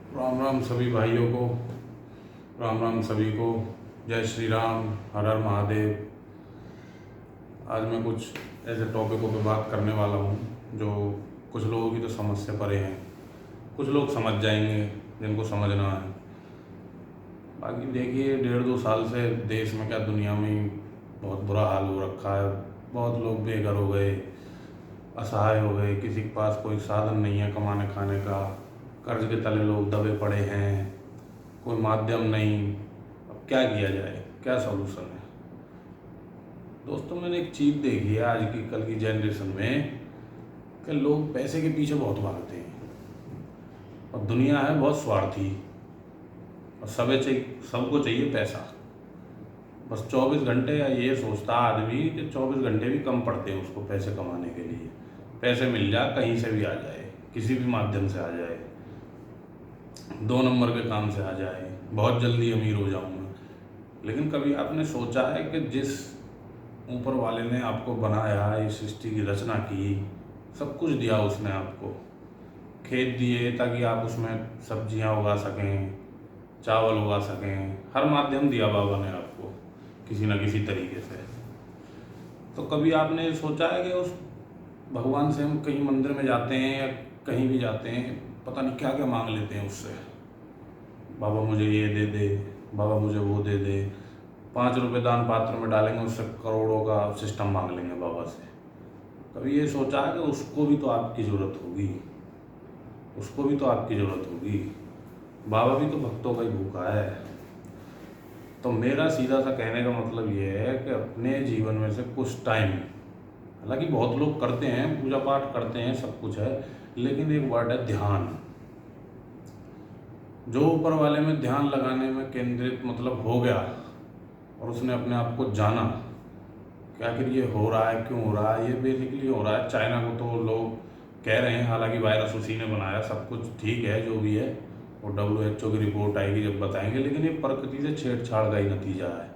राम राम सभी भाइयों को, राम राम सभी को। जय श्री राम, हर हर महादेव। आज मैं कुछ ऐसे टॉपिकों पे बात करने वाला हूँ जो कुछ लोगों की तो समझ से परे हैं। कुछ लोग समझ जाएंगे जिनको समझना है। बाकी देखिए, 1.5-2 साल से देश में क्या दुनिया में बहुत बुरा हाल हो रखा है। बहुत लोग बेघर हो गए, असहाय हो गए, किसी के पास कोई साधन नहीं है कमाने खाने का, कर्ज के तले लोग दबे पड़े हैं, कोई माध्यम नहीं। अब क्या किया जाए, क्या सॉल्यूशन है? दोस्तों, मैंने एक चीज़ देखी है आज की कल की जनरेशन में कि लोग पैसे के पीछे बहुत भागते हैं और दुनिया है बहुत स्वार्थी और सबको चाहिए पैसा। बस 24 घंटे, या ये सोचता आदमी कि 24 घंटे भी कम पड़ते हैं उसको पैसे कमाने के लिए। पैसे मिल जाए, कहीं से भी आ जाए, किसी भी माध्यम से आ जाए, 2 नंबर के काम से आ जाए, बहुत जल्दी अमीर हो जाऊंगा। लेकिन कभी आपने सोचा है कि जिस ऊपर वाले ने आपको बनाया, इस सृष्टि की रचना की, सब कुछ दिया उसने आपको, खेत दिए ताकि आप उसमें सब्जियां उगा सकें, चावल उगा सकें, हर माध्यम दिया बाबा ने आपको किसी न किसी तरीके से। तो कभी आपने सोचा है कि उस भगवान से हम कहीं मंदिर में जाते हैं या कहीं भी जाते हैं, पता नहीं क्या क्या मांग लेते हैं उससे। बाबा मुझे ये दे दे, बाबा मुझे वो दे दे, 5 रुपये दान पात्र में डालेंगे, उससे करोड़ों का सिस्टम मांग लेंगे बाबा से। कभी ये सोचा है कि उसको भी तो आपकी ज़रूरत होगी, उसको भी तो आपकी ज़रूरत होगी। बाबा भी तो भक्तों का ही भूखा है। तो मेरा सीधा सा कहने का मतलब ये है कि अपने जीवन में से कुछ टाइम, हालांकि बहुत लोग करते हैं, पूजा पाठ करते हैं, सब कुछ है, लेकिन एक वर्ड है ध्यान। जो ऊपर वाले में ध्यान लगाने में केंद्रित मतलब हो गया और उसने अपने आप को जाना कि आखिर ये हो रहा है, क्यों हो रहा है। ये बेसिकली हो रहा है, चाइना को तो लोग कह रहे हैं, हालांकि वायरस उसी ने बनाया, सब कुछ ठीक है जो भी है, वो WHO की रिपोर्ट आएगी जब बताएंगे, लेकिन ये प्रकृति से छेड़छाड़ का ही नतीजा है।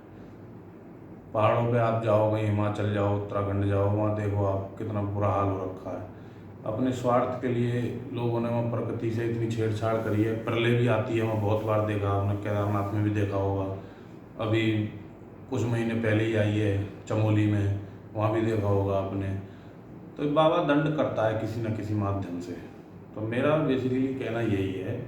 पहाड़ों पे आप जाओगे, हिमाचल जाओ, उत्तराखंड जाओ, वहाँ देखो आप कितना बुरा हाल हो रखा है। अपने स्वार्थ के लिए लोगों ने वहाँ प्रकृति से इतनी छेड़छाड़ करी है। प्रलय भी आती है वहाँ, बहुत बार देखा आपने, केदारनाथ में भी देखा होगा, अभी कुछ महीने पहले ही आई है चमोली में, वहाँ भी देखा होगा आपने। तो बाबा दंड करता है किसी न किसी माध्यम से। तो मेरा बेसिकली कहना यही है,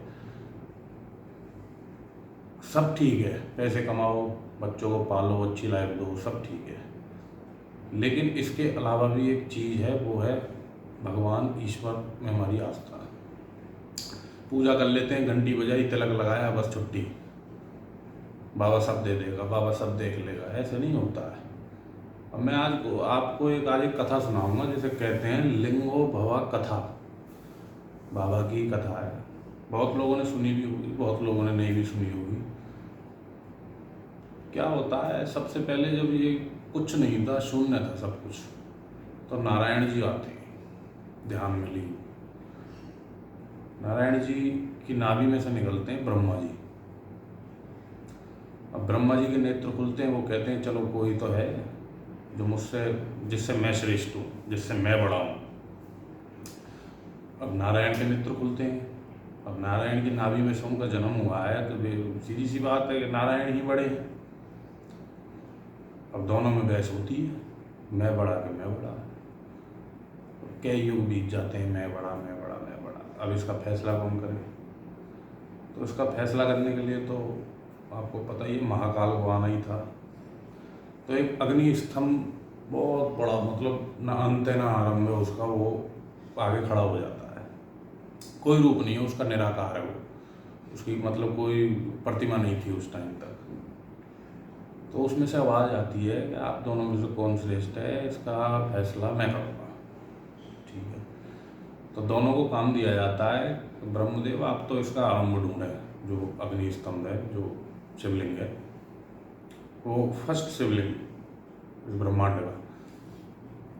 सब ठीक है, पैसे कमाओ, बच्चों को पालो, अच्छी लाइफ दो, सब ठीक है, लेकिन इसके अलावा भी एक चीज़ है, वो है भगवान ईश्वर में हमारी आस्था। पूजा कर लेते हैं, घंटी बजाई, तिलक लगाया, बस छुट्टी, बाबा सब दे देगा, बाबा सब देख लेगा। ऐसे नहीं होता है। अब मैं आपको एक कथा सुनाऊंगा, जिसे कहते हैं लिंगो भवा कथा। बाबा की कथा है, बहुत लोगों ने सुनी भी होगी, बहुत लोगों ने नहीं भी सुनी होगी। क्या होता है, सबसे पहले जब ये कुछ नहीं था, शून्य था सब कुछ, तो नारायण जी आते हैं ध्यान में ली। नारायण जी की नाभि में से निकलते हैं ब्रह्मा जी। अब ब्रह्मा जी के नेत्र खुलते हैं, वो कहते हैं चलो कोई तो है जो जिससे मैं श्रेष्ठ हूँ, जिससे मैं बड़ा हूँ। अब नारायण के नेत्र खुलते हैं। अब नारायण की नाभि में से उनका जन्म हुआ है, तो सीधी सी बात है कि नारायण ही बड़े हैं। अब दोनों में बहस होती है, मैं बड़ा कि मैं बड़ा। कई युग बीत जाते हैं, मैं बड़ा मैं बड़ा मैं बड़ा। अब इसका फैसला कौन करे? तो इसका फैसला करने के लिए तो आपको पता ही है, महाकाल को आना ही था। तो एक अग्नि स्तंभ, बहुत बड़ा, मतलब ना अंत है ना आरंभ है उसका, वो आगे खड़ा हो जाता है। कोई रूप नहीं है उसका, निराकार है वो, उसकी मतलब कोई प्रतिमा नहीं थी उस टाइम तक। तो उसमें से आवाज़ आती है कि आप दोनों में से कौन श्रेष्ठ है, इसका फैसला मैं करूँगा। ठीक है, तो दोनों को काम दिया जाता है। तो ब्रह्मदेव, आप तो इसका आरंभ ढूंढें, जो अग्नि स्तंभ है, जो शिवलिंग है, वो फर्स्ट शिवलिंग इस ब्रह्मांड का,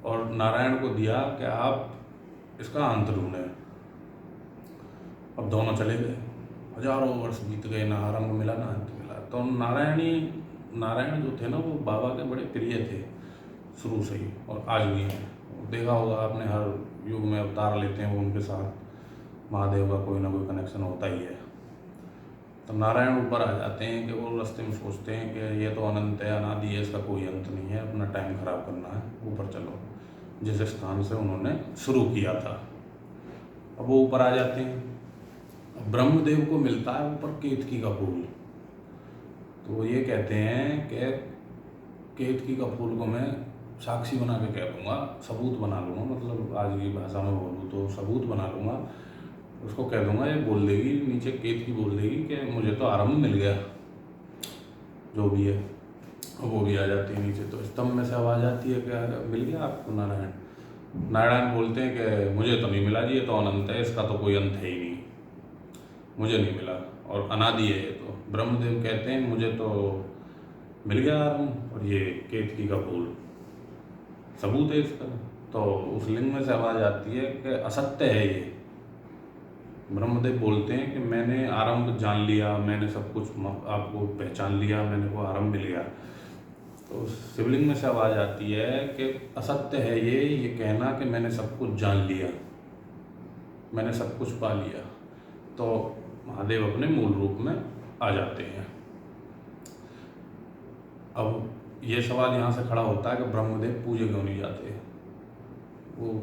और नारायण को दिया कि आप इसका अंत ढूंढें। अब दोनों चले गए, हजारों वर्ष बीत गए, ना आरंभ मिला ना अंत मिला। तो नारायण जो थे ना, वो बाबा के बड़े प्रिय थे शुरू से ही, और आज भी हैं। देखा होगा आपने, हर युग में अवतार लेते हैं वो, उनके साथ महादेव का कोई ना कोई कनेक्शन होता ही है। तो नारायण ऊपर आ जाते हैं कि वो रास्ते में सोचते हैं कि ये तो अनंत है, अनादि है, इसका कोई अंत नहीं है, अपना टाइम खराब करना है, ऊपर चलो, जिस स्थान से उन्होंने शुरू किया था। अब वो ऊपर आ जाते हैं। अब ब्रह्मदेव को मिलता है ऊपर केतकी का फूल। तो वो ये कहते हैं कि केतकी का फूल को मैं साक्षी बना के कह दूँगा, सबूत बना लूँगा, मतलब आज की भाषा में बोलूँ तो सबूत बना लूँगा। उसको कह दूँगा, ये बोल देगी, नीचे केतकी बोल देगी कि मुझे तो आरंभ मिल गया, जो भी है। वो भी आ जाती है नीचे। तो स्तंभ में से आवाज़ आती है कि मिल गया आपको नारायण? नारायण बोलते हैं कि मुझे तो नहीं मिला जी, ये तो अनंत है, इसका तो कोई अंत है ही नहीं, मुझे नहीं मिला और अनादि है ये तो। ब्रह्मदेव कहते हैं मुझे तो मिल गया आरंभ, और ये केतकी का फूल सबूत है इसका। तो उस लिंग में से आवाज़ आती है कि असत्य है ये। ब्रह्मदेव बोलते हैं कि मैंने आरंभ जान लिया, मैंने सब कुछ आपको पहचान लिया, मैंने को आरंभ मिल गया। तो शिवलिंग में से आवाज़ आती है कि असत्य है ये कहना कि मैंने सब कुछ जान लिया, मैंने सब कुछ पा लिया। तो महादेव अपने मूल रूप में आ जाते हैं। अब ये सवाल यहाँ से खड़ा होता है कि ब्रह्मदेव पूजे क्यों नहीं जाते? वो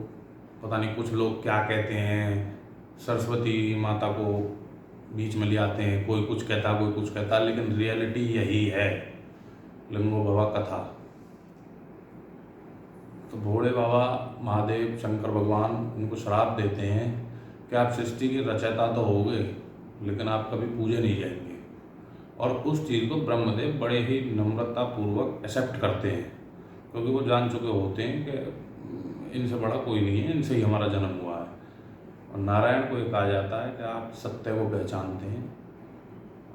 पता नहीं, कुछ लोग क्या कहते हैं, सरस्वती माता को बीच में ले आते हैं, कोई कुछ कहता कोई कुछ कहता, लेकिन रियलिटी यही है, लिंगो भवा कथा। तो भोले बाबा महादेव शंकर भगवान उनको श्राप देते हैं कि आप सृष्टि के रचयिता तो हो गए, लेकिन आप कभी पूजे नहीं जाएंगे। और उस चीज़ को ब्रह्मदेव बड़े ही नम्रतापूर्वक एक्सेप्ट करते हैं, क्योंकि वो जान चुके होते हैं कि इनसे बड़ा कोई नहीं है, इनसे ही हमारा जन्म हुआ है। और नारायण को ये कहा जाता है कि आप सत्य को पहचानते हैं,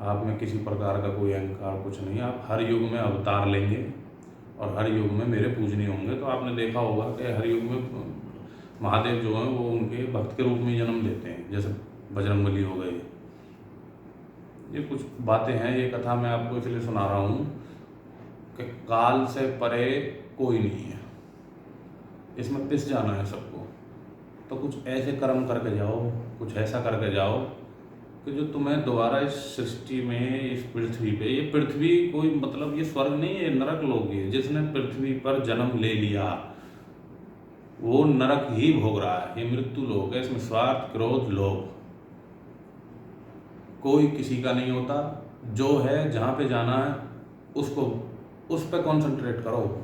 आप में किसी प्रकार का कोई अहंकार कुछ नहीं, आप हर युग में अवतार लेंगे और हर युग में मेरे पूजनीय होंगे। तो आपने देखा होगा कि हर युग में महादेव जो हैं वो उनके भक्त के रूप में जन्म लेते हैं, जैसे बजरंगबली हो गए। ये कुछ बातें हैं, ये कथा मैं आपको इसलिए सुना रहा हूँ कि काल से परे कोई नहीं है, इसमें पिस जाना है सबको। तो कुछ ऐसे कर्म करके जाओ, कुछ ऐसा करके जाओ कि जो तुम्हें दोबारा इस सृष्टि में, इस पृथ्वी पे, ये पृथ्वी कोई मतलब ये स्वर्ग नहीं है, नरक लोग है। जिसने पृथ्वी पर जन्म ले लिया वो नरक ही भोग रहा है। ये मृत्यु लोक है, इसमें स्वार्थ, क्रोध, लोभ कोई किसी का नहीं होता। जो है, जहाँ पे जाना है उसको, उस पर कॉन्सेंट्रेट करो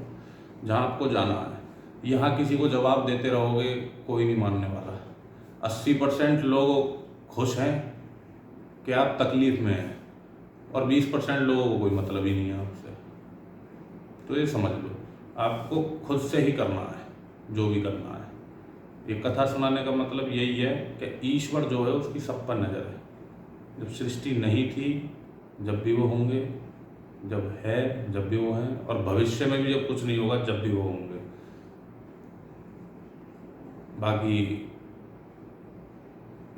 जहाँ आपको जाना है। यहाँ किसी को जवाब देते रहोगे कोई नहीं मानने वाला। 80% लोग खुश हैं कि आप तकलीफ में हैं, और 20% लोगों को कोई मतलब ही नहीं है आपसे। तो ये समझ लो, आपको खुद से ही करना है जो भी करना है। ये कथा सुनाने का मतलब यही है कि ईश्वर जो है उसकी सब पर नज़र है। जब सृष्टि नहीं थी, जब भी वो होंगे, जब है, जब भी वो हैं, और भविष्य में भी जब कुछ नहीं होगा, जब भी वो होंगे। बाकी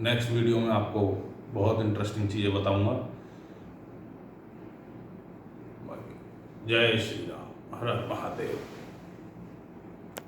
नेक्स्ट वीडियो में आपको बहुत इंटरेस्टिंग चीज़ें बताऊंगा। जय श्री राम, हर हर महादेव।